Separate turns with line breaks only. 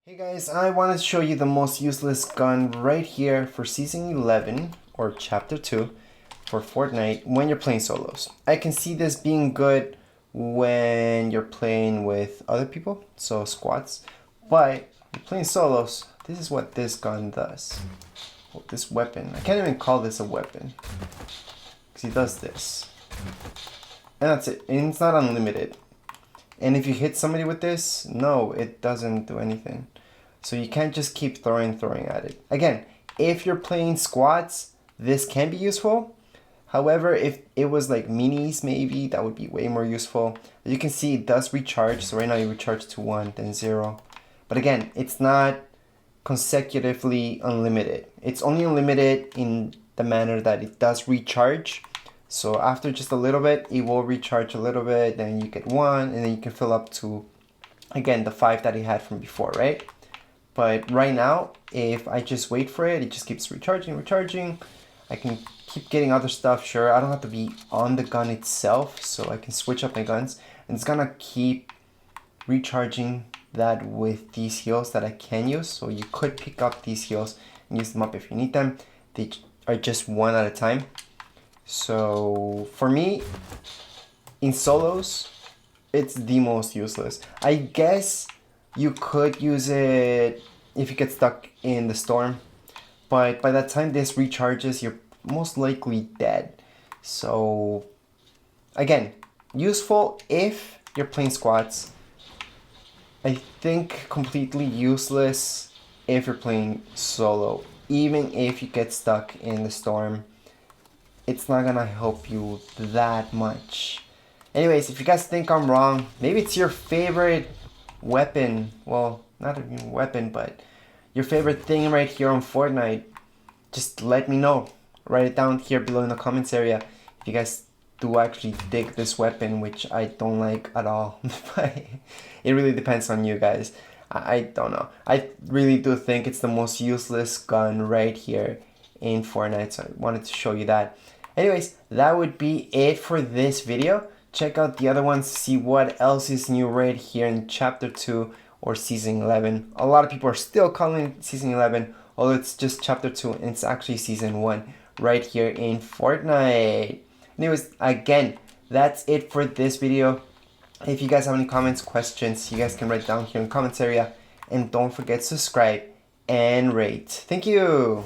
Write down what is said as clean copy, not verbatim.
Hey guys, I wanted to show you the most useless gun right here for Season 11 or Chapter 2 for Fortnite when you're playing solos. I can see this being good when you're playing with other people, so squads, but when you're playing solos, this is what this gun does. Oh, this weapon, I can't even call this a weapon because he does this. And that's it, and it's not unlimited. And if you hit somebody with this, no, it doesn't do anything. So you can't just keep throwing at it. Again, if you're playing squads, this can be useful. However, if it was like minis maybe, that would be way more useful. As you can see, it does recharge. So right now you recharge to 1, then 0. But again, it's not consecutively unlimited. It's only unlimited in the manner that it does recharge. So after just a little bit, it will recharge a little bit, then you get 1, and then you can fill up to, again, the 5 that it had from before, right? But right now, if I just wait for it, it just keeps recharging. I can keep getting other stuff, sure. I don't have to be on the gun itself, so I can switch up my guns. And it's gonna keep recharging that with these heals that I can use. So you could pick up these heals and use them up if you need them. They are just 1 at a time. So for me, in solos, it's the most useless. I guess you could use it if you get stuck in the storm, but by that time this recharges, you're most likely dead. So again, useful if you're playing squads. I think completely useless if you're playing solo. Even if you get stuck in the storm, it's not gonna help you that much. Anyways, if you guys think I'm wrong, maybe it's your favorite weapon, well, not even weapon, but your favorite thing right here on Fortnite, just let me know. Write it down here below in the comments area if you guys do actually dig this weapon, which I don't like at all. But it really depends on you guys. I don't know. I really do think it's the most useless gun right here in Fortnite, so I wanted to show you that. Anyways, that would be it for this video. Check out the other ones to see what else is new right here in Chapter 2 or Season 11. A lot of people are still calling it Season 11, although it's just Chapter 2 and it's actually Season 1 right here in Fortnite. Anyways, again, that's it for this video. If you guys have any comments, questions, you guys can write down here in the comments area. And don't forget to subscribe and rate. Thank you!